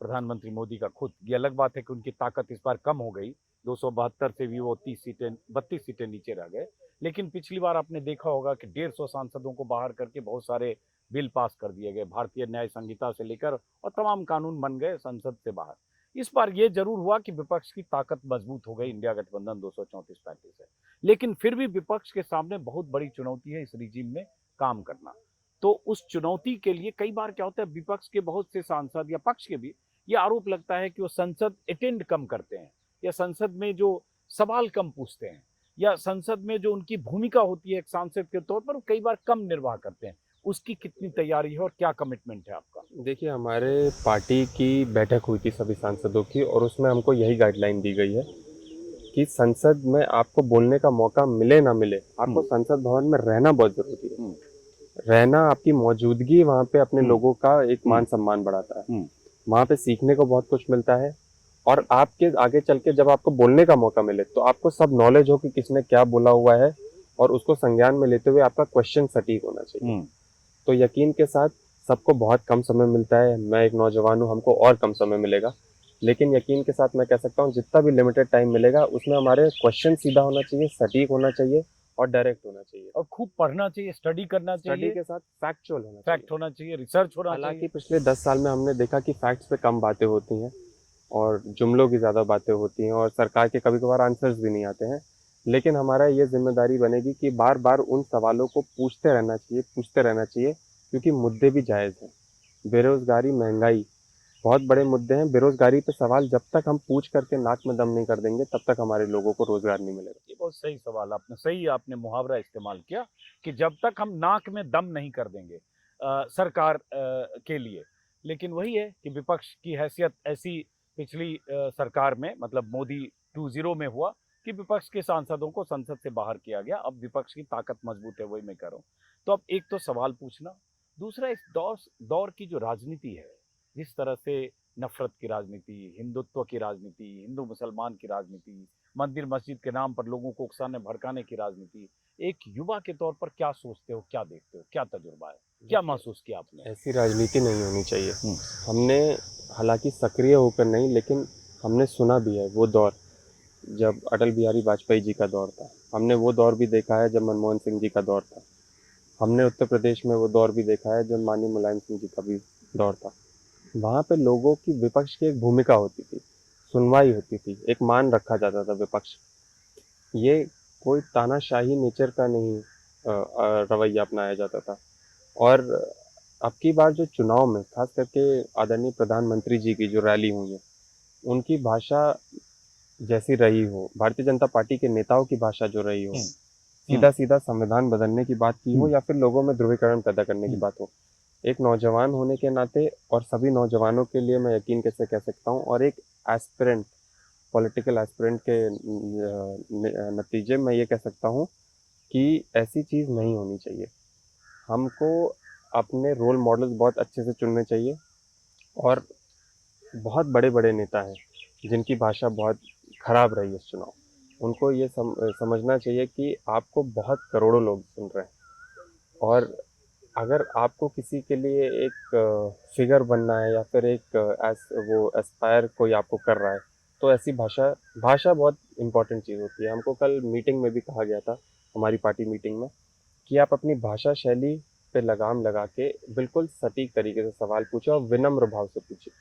प्रधानमंत्री मोदी का खुद, ये अलग बात है कि उनकी ताकत इस बार कम हो गई, 272 से भी वो 32 सीटें नीचे रह गए। लेकिन पिछली बार आपने देखा होगा कि 150 सांसदों को बाहर करके बहुत सारे बिल पास कर दिए गए, भारतीय न्याय संहिता से लेकर और तमाम कानून बन गए संसद से बाहर। इस बार ये जरूर हुआ कि विपक्ष की ताकत मजबूत हो गई, इंडिया गठबंधन 234-35 है। लेकिन फिर भी विपक्ष के सामने बहुत बड़ी चुनौती है इस रिजीम में काम करना। तो उस चुनौती के लिए कई बार क्या होता है, विपक्ष के बहुत से सांसद या पक्ष के भी ये आरोप लगता है कि वो संसद अटेंड कम करते हैं, या संसद में जो सवाल कम पूछते हैं, या संसद में जो उनकी भूमिका होती है एक सांसद के तौर पर, वो कई बार कम निर्वाह करते हैं। उसकी कितनी तैयारी है और क्या कमिटमेंट है आपका? देखिए, हमारे पार्टी की बैठक हुई थी सभी सांसदों की और उसमें हमको यही गाइडलाइन दी गई है कि संसद में आपको बोलने का मौका मिले ना मिले, आपको संसद भवन में रहना बहुत जरूरी है। रहना, आपकी मौजूदगी वहाँ पे अपने लोगों का एक मान सम्मान बढ़ाता है। वहाँ पे सीखने को बहुत कुछ मिलता है और आपके आगे चल के जब आपको बोलने का मौका मिले तो आपको सब नॉलेज हो कि किसने क्या बोला हुआ है और उसको संज्ञान में लेते हुए आपका क्वेश्चन सटीक होना चाहिए। तो यकीन के साथ सबको बहुत कम समय मिलता है, मैं एक नौजवान हूँ, हमको और कम समय मिलेगा, लेकिन यकीन के साथ मैं कह सकता हूँ जितना भी लिमिटेड टाइम मिलेगा उसमें हमारे क्वेश्चन सीधा होना चाहिए, सटीक होना चाहिए और डायरेक्ट होना चाहिए और खूब पढ़ना चाहिए, स्टडी करना स्टडी चाहिए, के साथ फैक्चुअल होना चाहिए। फैक्ट होना चाहिए, रिसर्च होना हालांकि चाहिए। पिछले 10 साल में हमने देखा कि फैक्ट्स पे कम बातें होती हैं और जुमलों की ज़्यादा बातें होती हैं और सरकार के कभी कभार आंसर्स भी नहीं आते हैं। लेकिन हमारा ये जिम्मेदारी बनेगी कि बार बार उन सवालों को पूछते रहना चाहिए क्योंकि मुद्दे भी जायज़ हैं। बेरोजगारी, महंगाई बहुत बड़े मुद्दे हैं। बेरोजगारी पे सवाल जब तक हम पूछ करके नाक में दम नहीं कर देंगे तब तक हमारे लोगों को रोजगार नहीं मिलेगा। ये बहुत सही सवाल आपने, सही आपने मुहावरा इस्तेमाल किया कि जब तक हम नाक में दम नहीं कर देंगे सरकार के लिए। लेकिन वही है कि विपक्ष की हैसियत ऐसी पिछली सरकार में, मतलब मोदी 2.0 में हुआ कि विपक्ष के सांसदों को संसद से बाहर किया गया। अब विपक्ष की ताकत मजबूत है, वही मैं कह रहा हूँ। तो अब एक तो सवाल पूछना, दूसरा इस दौर की जो राजनीति है, जिस तरह से नफरत की राजनीति, हिंदुत्व की राजनीति, हिंदू मुसलमान की राजनीति, मंदिर मस्जिद के नाम पर लोगों को उकसाने भड़काने की राजनीति, एक युवा के तौर पर क्या सोचते हो, क्या देखते हो, क्या तजुर्बा है, क्या महसूस किया आपने? ऐसी राजनीति नहीं होनी चाहिए। हमने हालांकि सक्रिय होकर नहीं, लेकिन हमने सुना भी है वो दौर जब अटल बिहारी वाजपेयी जी का दौर था। हमने वो दौर भी देखा है जब मनमोहन सिंह जी का दौर था। हमने उत्तर प्रदेश में वो दौर भी देखा है जब माननीय मुलायम सिंह जी का भी दौर था। वहाँ पे लोगों की, विपक्ष की एक भूमिका होती थी, सुनवाई होती थी, एक मान रखा जाता था विपक्ष। ये कोई तानाशाही नेचर का नहीं रवैया अपनाया जाता था। और अब की बार जो चुनाव में खास करके आदरणीय प्रधानमंत्री जी की जो रैली हुई है, उनकी भाषा जैसी रही हो, भारतीय जनता पार्टी के नेताओं की भाषा जो रही हो, सीधा सीधा संविधान बदलने की बात की हो या फिर लोगों में ध्रुवीकरण पैदा करने की बात हो, एक नौजवान होने के नाते और सभी नौजवानों के लिए मैं यकीन कैसे कह सकता हूँ और एक एस्पिरेंट, पॉलिटिकल एस्पिरेंट के नतीजे मैं ये कह सकता हूँ कि ऐसी चीज़ नहीं होनी चाहिए। हमको अपने रोल मॉडल्स बहुत अच्छे से चुनने चाहिए और बहुत बड़े बड़े नेता हैं जिनकी भाषा बहुत खराब रही इस चुनाव, उनको ये समझना चाहिए कि आपको बहुत करोड़ों लोग सुन रहे हैं, और अगर आपको किसी के लिए एक फिगर बनना है या फिर एक वो एस्पायर कोई आपको कर रहा है, तो ऐसी भाषा भाषा बहुत इंपॉर्टेंट चीज़ होती है। हमको कल मीटिंग में भी कहा गया था, हमारी पार्टी मीटिंग में, कि आप अपनी भाषा शैली पे लगाम लगा के बिल्कुल सटीक तरीके से सवाल पूछें और विनम्र भाव से पूछें।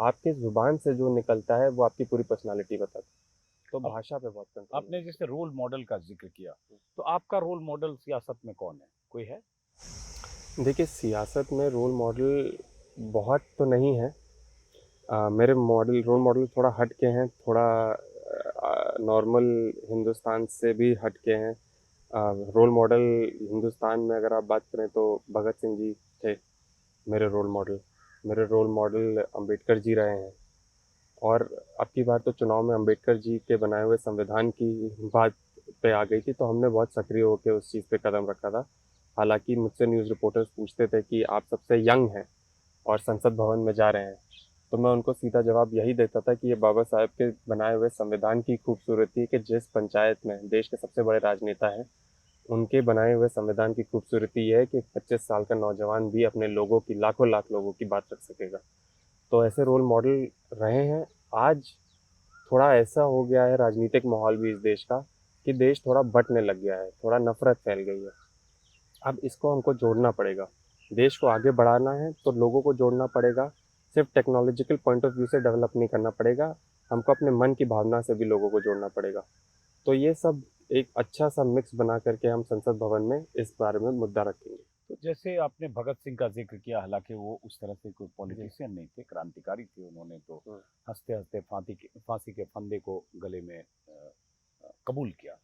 आपके ज़ुबान से जो निकलता है वो आपकी पूरी पर्सनालिटी बताता है। तो अब भाषा पे बहुत कंट्रोल आपने होना जैसे रोल मॉडल का जिक्र किया, तो आपका रोल मॉडल सियासत में कौन है? कोई है? चाहिए। देखिए, सियासत में रोल मॉडल बहुत तो नहीं है। मेरे रोल मॉडल थोड़ा हट के हैं, थोड़ा नॉर्मल हिंदुस्तान से भी हट के हैं। रोल मॉडल हिंदुस्तान में अगर आप बात करें तो भगत सिंह जी थे मेरे रोल मॉडल। मेरे रोल मॉडल अंबेडकर जी रहे हैं, और अब की बार तो चुनाव में अंबेडकर जी के बनाए हुए संविधान की बात पे आ गई थी, तो हमने बहुत सक्रिय होकर उस चीज़ पे कदम रखा था। हालांकि मुझसे न्यूज़ रिपोर्टर्स पूछते थे कि आप सबसे यंग हैं और संसद भवन में जा रहे हैं, तो मैं उनको सीधा जवाब यही देता था कि ये बाबा साहेब के बनाए हुए संविधान की खूबसूरती है कि जिस पंचायत में देश के सबसे बड़े राजनेता हैं, उनके बनाए हुए संविधान की खूबसूरती यह है कि 25 साल का नौजवान भी अपने लोगों की, लाखों लाख लोगों की बात रख सकेगा। तो ऐसे रोल मॉडल रहे हैं। आज थोड़ा ऐसा हो गया है राजनीतिक माहौल भी इस देश का, कि देश थोड़ा बंटने लग गया है, थोड़ा नफरत फैल गई है। अब इसको हमको जोड़ना पड़ेगा। देश को आगे बढ़ाना है तो लोगों को जोड़ना पड़ेगा। सिर्फ टेक्नोलॉजिकल पॉइंट ऑफ व्यू से डेवलप नहीं करना पड़ेगा, हमको अपने मन की भावना से भी लोगों को जोड़ना पड़ेगा। तो ये सब एक अच्छा सा मिक्स बना करके हम संसद भवन में इस बारे में मुद्दा रखेंगे। तो जैसे आपने भगत सिंह का जिक्र किया, हालांकि वो उस तरह से कोई जी। पॉलिटिशियन नहीं थे, क्रांतिकारी थे। उन्होंने तो हम्म, हंसते हंसते फांसी के फंदे को गले में कबूल किया।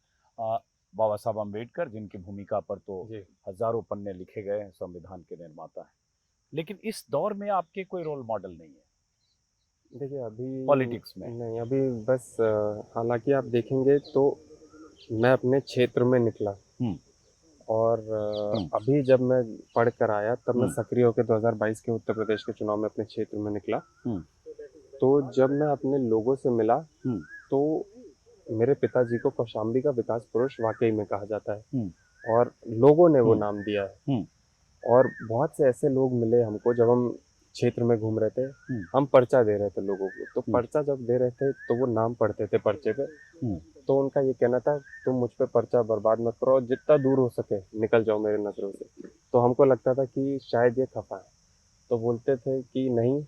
बाबा साहब अम्बेडकर, जिनकी भूमिका पर तो जी। हजारों पन्ने लिखे गए हैं, संविधान के निर्माता हैं, लेकिन इस दौर में आपके कोई रोल मॉडल नहीं है देखिए, अभी पॉलिटिक्स में। नहीं, अभी बस हालांकि आप देखेंगे तो मैं अपने क्षेत्र में निकला, हम्म। और हम्म। अभी जब मैं पढ़ कर आया तब मैं हम्म। सक्रिय होकर 2022 के उत्तर प्रदेश के चुनाव में अपने क्षेत्र में निकला। हम्म। तो जब मैं अपने लोगों से मिला, हम्म। तो मेरे पिताजी को कौशाम्बी का विकास पुरुष वाकई में कहा जाता है, हम्म। और लोगों ने वो हम्म। नाम दिया है। हम्म। और बहुत से ऐसे लोग मिले हमको जब हम क्षेत्र में घूम रहे थे। हम्म। हम पर्चा दे रहे थे लोगों को, तो हम्म। पर्चा जब दे रहे थे तो वो नाम पढ़ते थे पर्चे पे। हम्म। तो उनका ये कहना था, तुम मुझ पे पर्चा बर्बाद मत करो और जितना दूर हो सके निकल जाओ मेरे नजरों से। तो हमको लगता था कि शायद ये खफा है, तो बोलते थे कि नहीं,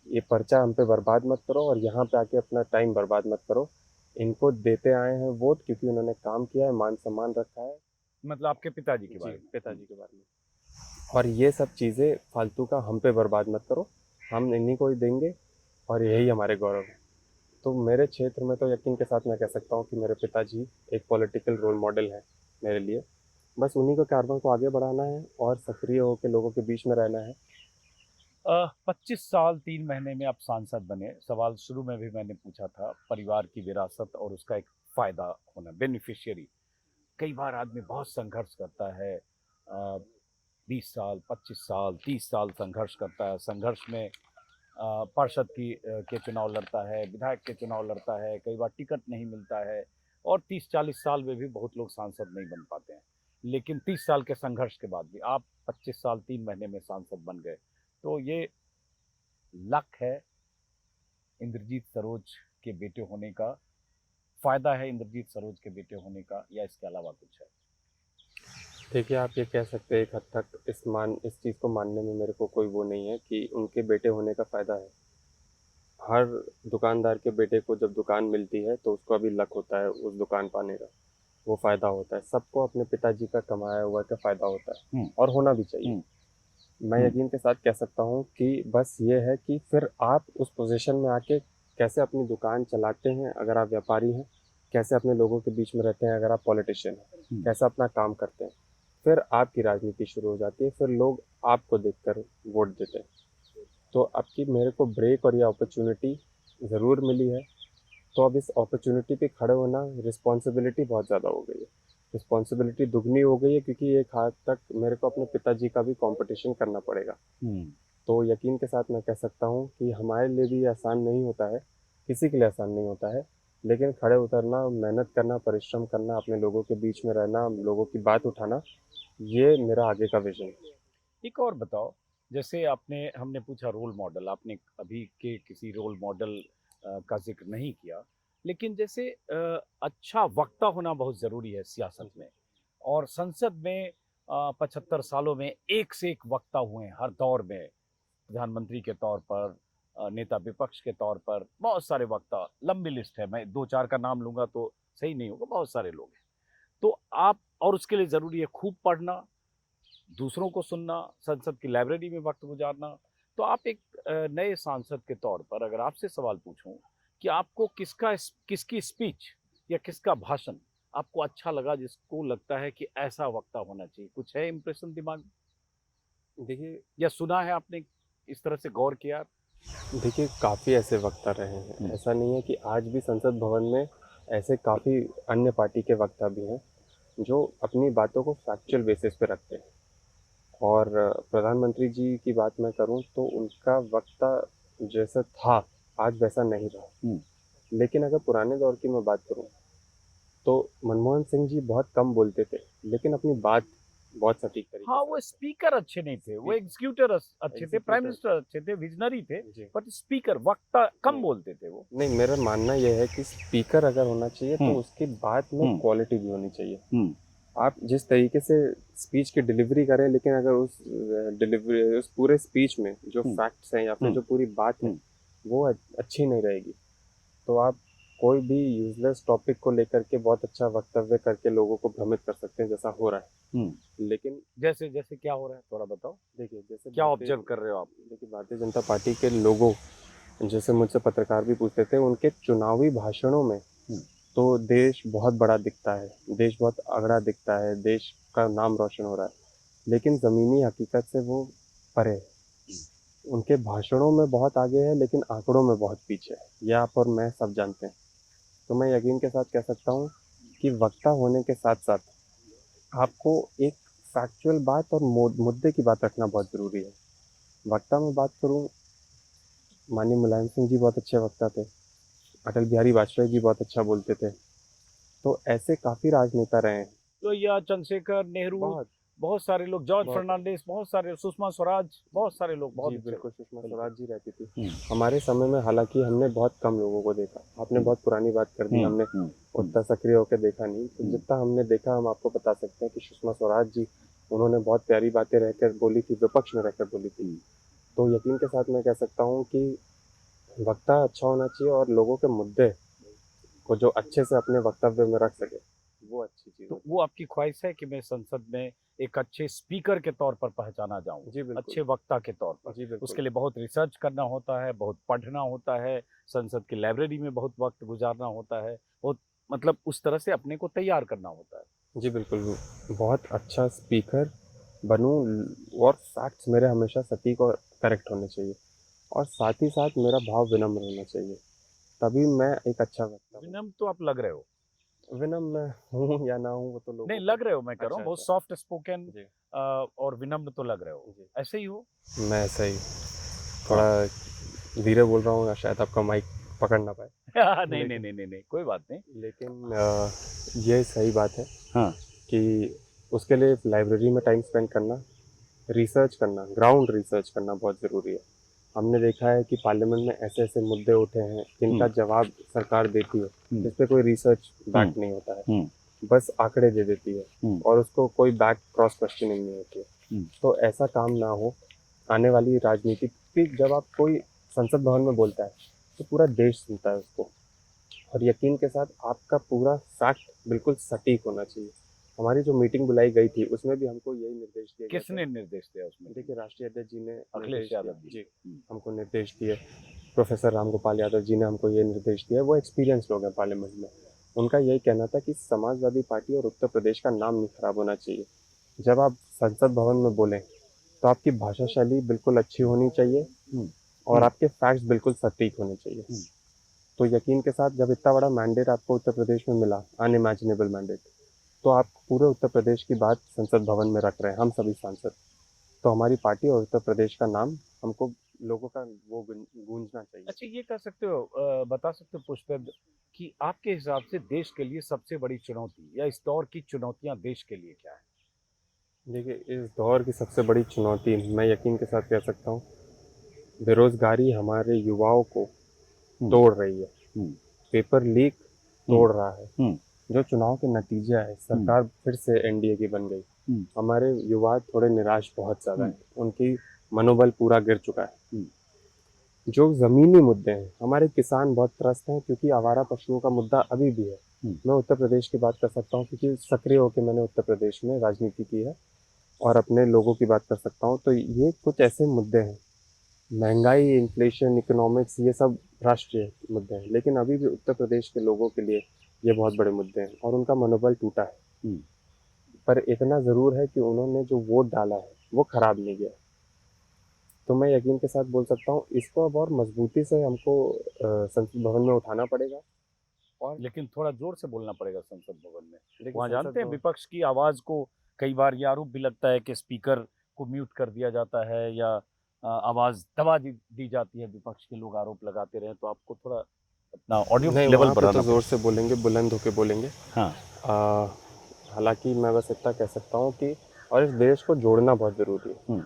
ये पर्चा हम पे बर्बाद मत करो और यहाँ पे आके अपना टाइम बर्बाद मत करो। इनको देते आए हैं वोट क्योंकि उन्होंने काम किया है, मान सम्मान रखा है। मतलब आपके पिताजी के जी, बारे में। पिताजी के बारे में। और ये सब चीज़ें फालतू का हम पे बर्बाद मत करो, हम इन्हीं को ही देंगे, और यही हमारे गौरव है। तो मेरे क्षेत्र में तो यकीन के साथ मैं कह सकता हूँ कि मेरे पिताजी एक पॉलिटिकल रोल मॉडल हैं मेरे लिए। बस उन्हीं को कारवां को आगे बढ़ाना है और सक्रिय होकर लोगों के बीच में रहना है। 25 साल 3 महीने में आप सांसद बने। सवाल शुरू में भी मैंने पूछा था, परिवार की विरासत और उसका एक फायदा होना, बेनिफिशियरी। कई बार आदमी बहुत संघर्ष करता है, 20 साल 25 साल 30 साल संघर्ष करता है। संघर्ष में पार्षद के चुनाव लड़ता है, विधायक के चुनाव लड़ता है, कई बार टिकट नहीं मिलता है, और 30-40 साल में भी बहुत लोग सांसद नहीं बन पाते हैं। लेकिन 30 साल के संघर्ष के बाद भी आप 25 साल 3 महीने में सांसद बन गए। तो ये लक है इंद्रजीत सरोज के बेटे होने का, फायदा है इंद्रजीत सरोज के बेटे होने का, या इसके अलावा कुछ है? देखिए, आप ये कह सकते हैं एक हद तक, इस चीज़ को मानने में मेरे को कोई वो नहीं है कि उनके बेटे होने का फ़ायदा है। हर दुकानदार के बेटे को जब दुकान मिलती है तो उसको अभी लक होता है उस दुकान पाने का, वो फ़ायदा होता है। सबको अपने पिताजी का कमाया हुआ का फ़ायदा होता है, और होना भी चाहिए। हम्म। मैं हम्म। यकीन के साथ कह सकता हूँ कि बस ये है कि फिर आप उस पोजीशन में आके कैसे अपनी दुकान चलाते हैं अगर आप व्यापारी हैं, कैसे अपने लोगों के बीच में रहते हैं अगर आप पॉलिटिशियन हैं, हम्म। कैसे अपना काम करते हैं, फिर आपकी राजनीति शुरू हो जाती है, फिर लोग आपको देखकर वोट देते हैं। तो अब की मेरे को ब्रेक और ये अपॉर्चुनिटी ज़रूर मिली है, तो अब इस अपॉर्चुनिटी पे खड़े होना, रिस्पॉन्सिबिलिटी बहुत ज़्यादा हो गई है। रिस्पॉन्सिबिलिटी दुगनी हो गई है क्योंकि एक हाथ तक मेरे को अपने पिताजी का भी कंपटीशन करना पड़ेगा। हम्म। तो यकीन के साथ मैं कह सकता हूँ कि हमारे लिए भी ये आसान नहीं होता है, किसी के लिए आसान नहीं होता है, लेकिन खड़े उतरना, मेहनत करना, परिश्रम करना, अपने लोगों के बीच में रहना, लोगों की बात उठाना, ये मेरा आगे का विजन है। एक और बताओ, जैसे आपने हमने पूछा रोल मॉडल, आपने अभी के किसी रोल मॉडल का ज़िक्र नहीं किया, लेकिन जैसे अच्छा वक्ता होना बहुत ज़रूरी है सियासत में, और संसद में 75 सालों में एक से एक वक्ता हुए हैं हर दौर में, प्रधानमंत्री के तौर पर, नेता विपक्ष के तौर पर, बहुत सारे वक्ता, लंबी लिस्ट है, मैं 2-4 का नाम लूँगा तो सही नहीं होगा, बहुत सारे लोग हैं। तो आप और उसके लिए ज़रूरी है खूब पढ़ना, दूसरों को सुनना, संसद की लाइब्रेरी में वक़्त गुज़ारना। तो आप एक नए सांसद के तौर पर अगर आपसे सवाल पूछूँ कि आपको किसकी स्पीच या किसका भाषण आपको अच्छा लगा, जिसको लगता है कि ऐसा वक्ता होना चाहिए? कुछ है इम्प्रेशन दिमाग में? देखिए या सुना है आपने, इस तरह से गौर किया? देखिए काफ़ी ऐसे वक्ता रहे हैं। ऐसा नहीं है कि आज भी संसद भवन में ऐसे काफ़ी अन्य पार्टी के वक्ता भी हैं, जो अपनी बातों को फैक्चुअल बेसिस पे रखते हैं। और प्रधानमंत्री जी की बात मैं करूं तो उनका वक्ता जैसा था, आज वैसा नहीं रहा। लेकिन अगर पुराने दौर की मैं बात करूं तो मनमोहन सिंह जी बहुत कम बोलते थे, लेकिन अपनी बात बहुत सटीक तरीके हाँ, से वो रखते स्पीकर अच्छे नहीं थे, वो थे। एग्ज़ीक्यूटर अच्छे थे, प्राइम एग्जीक्यूटिव मिनिस्टर अच्छे थे, विज़नरी थे, जी बट स्पीकर वक्ता कम नहीं बोलते थे वो। नहीं, मेरा मानना यह है कि स्पीकर अगर होना चाहिए तो हुँ, उसकी बात में हुँ, क्वालिटी भी होनी चाहिए। हुँ, आप जिस तरीके से स्पीच की डिलीवरी करें, लेकिन अगर उस डिलीवरी उस पूरे स्पीच में जो हुँ, फैक्ट्स हैं या फिर हुँ, जो पूरी बात है हुँ, वो अच्छी नहीं रहेगी, तो आप कोई भी यूजलेस टॉपिक को लेकर के बहुत अच्छा वक्तव्य करके लोगों को भ्रमित कर सकते हैं, जैसा हो रहा हुँ। है। लेकिन जैसे जैसे क्या हो रहा है थोड़ा बताओ? देखिए जैसे क्या ऑब्ज़र्व कर रहे हो आप? भारतीय जनता पार्टी के लोगों, जैसे मुझसे पत्रकार भी पूछते थे, उनके चुनावी भाषणों में हुँ, तो देश बहुत बड़ा दिखता है, देश बहुत अगड़ा दिखता है, देश का नाम रोशन हो रहा है, लेकिन ज़मीनी हकीकत से वो परे है। उनके भाषणों में बहुत आगे है, लेकिन आंकड़ों में बहुत पीछे है। ये आप और मैं सब जानते हैं। तो मैं यकीन के साथ कह सकता हूँ कि वक्ता होने के साथ-साथ आपको एक फैक्चुअल बात और मुद्दे की बात रखना बहुत ज़रूरी है। वक्ता में बात करूँ, माननीय मुलायम सिंह जी बहुत अच्छे वक्ता थे, अटल बिहारी वाजपेयी जी बहुत अच्छा बोलते थे। तो ऐसे काफ़ी राजनेता रहे हैं। तो या चंद्रशेखर, नेहरू, बहुत, बहुत सारे लोग, जॉर्ज बहुत फर्नांडिस, बहुत सारे, सुषमा स्वराज, बहुत सारे लोग बहुत जी, अच्छे बिल्कुल, थे। सुषमा बिल्कुल। स्वराज जी रहती थी। हुँ, हमारे समय में हालाँकि हमने बहुत कम लोगों को देखा। आपने हुँ, बहुत पुरानी बात कर दी, हुँ, हमने हुँ, हुँ, उतना सक्रिय होकर देखा नहीं। तो हुँ, जितना हमने देखा हम आपको बता सकते हैं कि सुषमा स्वराज जी, उन्होंने बहुत प्यारी बातें रहकर बोली थी, विपक्ष में रहकर बोली थी। हुँ। तो यकीन के साथ मैं कह सकता हूँ कि वक्ता अच्छा होना चाहिए और लोगों के मुद्दे को जो अच्छे से अपने वक्तव्य में रख सके, वो अच्छी चीज़ तो होती वो आपकी ख्वाहिश है कि मैं संसद में एक अच्छे स्पीकर के तौर पर पहचाना जाऊँ, है। जी, बिल्कुल। अच्छे वक्ता के तौर पर। जी, बिल्कुल। उसके लिए बहुत रिसर्च करना होता है, बहुत पढ़ना होता है, संसद की लाइब्रेरी में बहुत वक़्त गुज़ारना होता है, बहुत मतलब उस तरह से अपने को तैयार करना होता है। जी, बिल्कुल। बहुत अच्छा स्पीकर बनूँ और फैक्ट्स मेरे हमेशा सटीक और करेक्ट होने चाहिए, और साथ ही साथ मेरा भाव विनम्र होना चाहिए, तभी मैं एक अच्छा वक्ता बन विनम्र तो आप लग रहे हो। सकता हूँ। विनम्र मैं हूँ या ना हूँ वो तो नहीं, लोगों लग पर। रहे हो, मैं कह रहा हूँ, अच्छा, बहुत अच्छा। सॉफ्ट स्पोकन जी, और विनम्र तो लग रहे हो। जी। ऐसे ही हो? मैं ऐसा ही हाँ। थोड़ा धीरे बोल रहा हूँ या शायद आपका माइक पकड़ ना पाए। नहीं, नहीं, लेकिन नहीं, नहीं, नहीं, कोई बात नहीं। लेकिन ये सही बात है हाँ। कि उसके लिए लाइब्रेरी में टाइम स्पेंड करना, रिसर्च करना, ग्राउंड रिसर्च करना बहुत ज़रूरी है। हमने देखा है कि पार्लियामेंट में ऐसे-ऐसे मुद्दे उठे हैं, जिनका हुँ, जवाब सरकार देती है, हुँ, जिस पे कोई रिसर्च बैक हुँ, नहीं होता है, हुँ, बस आंकड़े दे देती है हुँ, और उसको कोई बैक क्रॉस क्वेश्चनिंग नहीं होती है। हुँ। तो ऐसा काम ना हो, आने वाली राजनीति भी जब आप कोई संसद भवन में बोलता है, तो पूरा देश सुनता है उसको, और यकीन के साथ आपका पूरा फैक्ट बिल्कुल सटीक होना चाहिए। हमारी जो मीटिंग बुलाई गई थी, उसमें भी हमको यही निर्देश दिए गए थे। किसने निर्देश दिया उस मीटिंग देखिए, में? राष्ट्रीय अध्यक्ष जी ने अखिलेश निर्देश दिया। यादव जी जी, ने। हुँ, हमको निर्देश दिए। प्रोफेसर रामगोपाल यादव जी ने हमको ये निर्देश दिया। वो एक्सपीरियंस लोग हैं पार्लियामेंट में। उनका यही कहना था कि समाजवादी पार्टी और उत्तर प्रदेश का नाम नहीं खराब होना चाहिए। जब आप संसद भवन में बोलें, तो आपकी भाषा शैली बिल्कुल अच्छी होनी चाहिए हुँ, और हुँ, आपके फैक्ट्स बिल्कुल सटीक होने चाहिए। हुँ। तो यकीन के साथ जब इतना बड़ा मैंडेट आपको उत्तर प्रदेश में मिला, अनइमेजिनेबल मैंडेट, तो आप पूरे उत्तर प्रदेश की बात संसद भवन में रख रहे हैं, हम सभी सांसद। तो हमारी पार्टी और उत्तर प्रदेश का नाम हमको लोगों का वो गूंजना चाहिए। अच्छा, ये कह सकते हो, बता सकते हो पुष्पेंद्र, कि आपके हिसाब से देश के लिए सबसे बड़ी चुनौती या इस दौर की चुनौतियां देश के लिए क्या है? देखिए, इस दौर की सबसे बड़ी चुनौती मैं यकीन के साथ कह सकता हूँ, बेरोजगारी हमारे युवाओं को तोड़ रही है। हम्म, पेपर लीक तोड़ रहा है। हम्म, जो चुनाव के नतीजे आए, सरकार फिर से एनडीए की बन गई। हम्म, हमारे युवा थोड़े निराश बहुत ज़्यादा हम्म, है, उनकी मनोबल पूरा गिर चुका है। हम्म, जो ज़मीनी मुद्दे हैं, हमारे किसान बहुत त्रस्त हैं क्योंकि आवारा पशुओं का मुद्दा अभी भी है। मैं उत्तर प्रदेश की बात कर सकता हूँ क्योंकि सक्रिय होकर मैंने उत्तर प्रदेश में राजनीति की है और अपने लोगों की बात कर सकता हूँ। तो ये कुछ ऐसे मुद्दे हैं, महंगाई, इन्फ्लेशन, इकोनॉमिक्स, ये सब राष्ट्रीय मुद्दे हैं, लेकिन अभी भी उत्तर प्रदेश के लोगों के लिए ये बहुत बड़े मुद्दे हैं और उनका मनोबल टूटा है। पर इतना ज़रूर है कि उन्होंने जो वोट डाला है वो खराब नहीं गया। तो मैं यकीन के साथ बोल सकता हूँ, इसको अब और मजबूती से हमको संसद भवन में उठाना पड़ेगा। और लेकिन थोड़ा जोर से बोलना पड़ेगा संसद भवन में। देखिए, वहाँ संसद जानते हैं भवन विपक्ष की आवाज को कई बार ये आरोप भी लगता है कि स्पीकर को म्यूट कर दिया जाता है या आवाज दबा दी जाती है, विपक्ष के लोग आरोप लगाते रहे, तो आपको थोड़ा अपना ऑडियो नहीं, लेवल वहाँ पे बढ़ाना तो ज़ोर पड़ेगा। से बोलेंगे, बुलंद होके बोलेंगे। हाँ। आ, हालांकि मैं बस इतना कह सकता हूँ कि और इस देश को जोड़ना बहुत ज़रूरी है।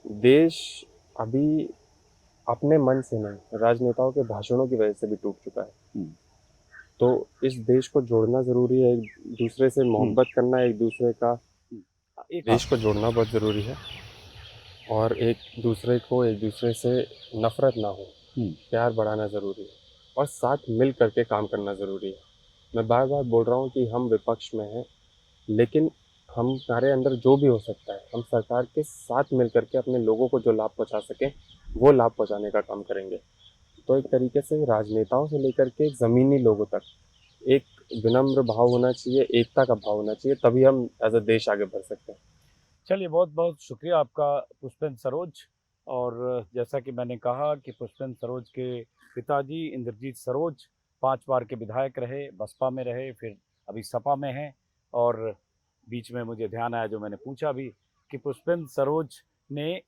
देश अभी अपने मन से नहीं, राजनेताओं के भाषणों की वजह से भी टूट चुका है। तो इस देश को जोड़ना ज़रूरी है, एक दूसरे से मोहब्बत करना, एक दूसरे का देश को जोड़ना बहुत ज़रूरी है और एक दूसरे से नफ़रत ना हो, प्यार बढ़ाना ज़रूरी है और साथ मिल करके काम करना ज़रूरी है। मैं बार बार बोल रहा हूँ कि हम विपक्ष में हैं, लेकिन हमारे अंदर जो भी हो सकता है, हम सरकार के साथ मिल करके अपने लोगों को जो लाभ पहुँचा सकें, वो लाभ पहुँचाने का काम करेंगे। तो एक तरीके से राजनेताओं से लेकर के ज़मीनी लोगों तक एक विनम्र भाव होना चाहिए, एकता का भाव होना चाहिए, तभी हम एज अ देश आगे बढ़ सकते हैं। चलिए, बहुत बहुत शुक्रिया आपका पुष्पेंद्र सरोज। और जैसा कि मैंने कहा कि पुष्पेंद्र सरोज के पिताजी इंद्रजीत सरोज 5 बार के विधायक रहे, बसपा में रहे, फिर अभी सपा में हैं। और बीच में मुझे ध्यान आया जो मैंने पूछा भी कि पुष्पेंद्र सरोज ने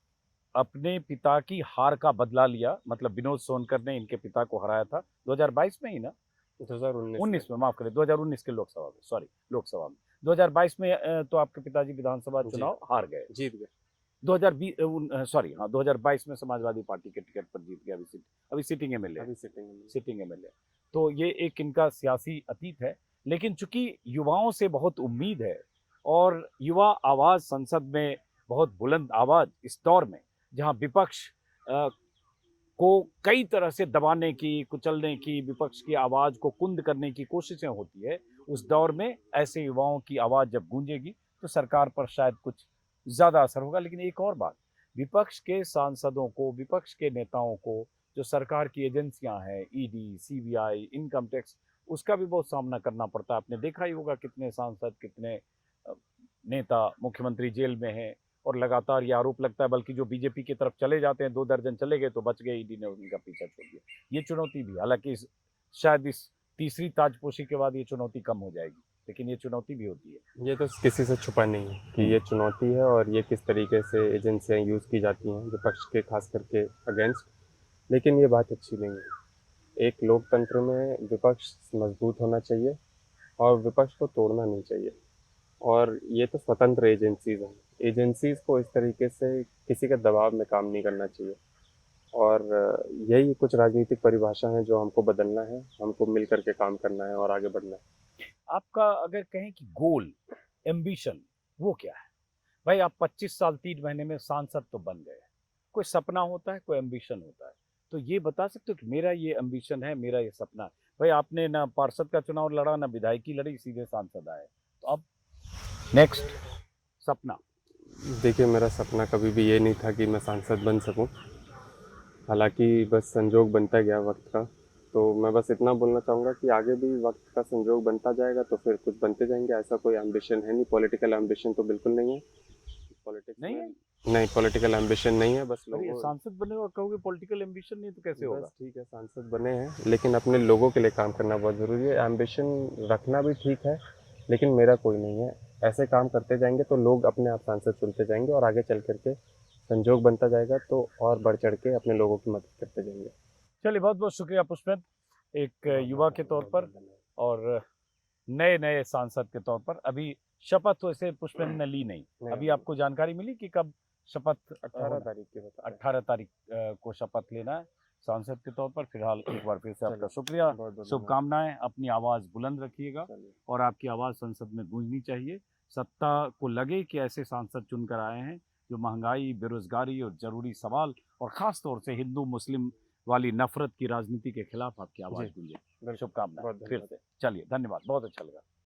अपने पिता की हार का बदला लिया, मतलब विनोद सोनकर ने इनके पिता को हराया था 2022 में ही ना, 2019 में। 19 में, माफ करें, 2019 के लोकसभा में, सॉरी, लोकसभा में 2022 में तो आपके पिताजी विधानसभा जी, चुनाव हार गए। जीत गए। 2020 सॉरी, हाँ, 2022 में समाजवादी पार्टी के टिकट पर जीत गया। अभी सिटिंग एमएलए, अभी सिटिंग में। Sitting MLA. तो ये एक इनका सियासी अतीत है, लेकिन चूंकि युवाओं से बहुत उम्मीद है और युवा आवाज संसद में बहुत बुलंद आवाज इस दौर में, जहां विपक्ष को कई तरह से दबाने की, कुचलने की, विपक्ष की आवाज को कुंद करने की कोशिशें होती है, उस दौर में ऐसे युवाओं की आवाज जब गूंजेगी तो सरकार पर शायद कुछ ज्यादा असर होगा। लेकिन एक और बात, विपक्ष के सांसदों को, विपक्ष के नेताओं को जो सरकार की एजेंसियां हैं, ईडी, सीबीआई, इनकम टैक्स, उसका भी बहुत सामना करना पड़ता है। आपने देखा ही होगा कितने सांसद, कितने नेता, मुख्यमंत्री जेल में हैं और लगातार ये आरोप लगता है, बल्कि जो बीजेपी की तरफ चले जाते हैं, 2 दर्जन चले गए तो बच गए, ईडी ने उनका पीछा छोड़ दिया। ये चुनौती भी, हालांकि शायद इस तीसरी ताजपोशी के बाद ये चुनौती कम हो जाएगी, लेकिन ये चुनौती भी होती है। ये तो किसी से छुपा नहीं है कि ये चुनौती है और ये किस तरीके से एजेंसियां यूज़ की जाती हैं विपक्ष के, खास करके अगेंस्ट। लेकिन ये बात अच्छी नहीं है। एक लोकतंत्र में विपक्ष मजबूत होना चाहिए और विपक्ष को तोड़ना नहीं चाहिए। और ये तो स्वतंत्र एजेंसीज हैं, एजेंसीज को इस तरीके से किसी के दबाव में काम नहीं करना चाहिए। और यही कुछ राजनीतिक परिभाषा है जो हमको बदलना है, हमको मिल करके काम करना है और आगे बढ़ना है। आपका अगर कहें कि गोल, एम्बिशन, वो क्या है? भाई, आप 25 साल 3 महीने में सांसद तो बन गए, कोई सपना होता है, कोई एम्बिशन होता है, तो ये बता सकते हो कि मेरा ये एम्बिशन है, मेरा ये सपना है? भाई, आपने ना पार्षद का चुनाव लड़ा, ना विधायकी लड़ी, सीधे सांसद आए, तो अब नेक्स्ट सपना? देखिए, मेरा सपना कभी भी ये नहीं था कि मैं सांसद बन सकूं। हालांकि बस संजोग बनता गया वक्त का। तो मैं बस इतना बोलना चाहूँगा कि आगे भी वक्त का संजोग बनता जाएगा तो फिर कुछ बनते जाएंगे। ऐसा कोई एम्बिशन है नहीं, पॉलिटिकल एम्बिशन तो बिल्कुल नहीं है। पॉलिटिक्स नहीं में है? नहीं, पॉलिटिकल एम्बिशन नहीं है। बस अरे, लोगों सांसद बने और कहोगे पॉलिटिकल एम्बिशन नहीं, तो कैसे होगा? बस ठीक है, सांसद बने हैं, लेकिन अपने लोगों के लिए काम करना बहुत ज़रूरी है। एम्बिशन रखना भी ठीक है, लेकिन मेरा कोई नहीं है। ऐसे काम करते जाएंगे तो लोग अपने आप सांसद चुनते जाएंगे और आगे चल करके संजोग बनता जाएगा तो और बढ़ चढ़ के अपने लोगों की मदद करते जाएंगे। चलिए, बहुत बहुत शुक्रिया पुष्पेंद्र, एक युवा के तौर पर और नए नए सांसद के तौर पर। अभी शपथ वैसे पुष्पेंद्र ने ली नहीं, अभी आपको जानकारी मिली कि कब शपथ? 18 तारीख के बता 18 तारीख को शपथ लेना है सांसद के तौर पर। फिलहाल एक बार फिर से आपका चलिए, शुक्रिया, बहुत बहुत शुभकामनाएं। अपनी आवाज़ बुलंद रखिएगा चलिए, और आपकी आवाज़ संसद में गूंजनी चाहिए। सत्ता को लगे कि ऐसे सांसद चुनकर आए हैं जो महंगाई, बेरोजगारी और ज़रूरी सवाल और ख़ास तौर से हिंदू मुस्लिम वाली नफरत की राजनीति के खिलाफ आपकी आवाज़ जी, गूंजे। बिल्कुल। शुभकामनाएं बहुत फिर धन्यवाद। से। चलिए, धन्यवाद, बहुत अच्छा लगा।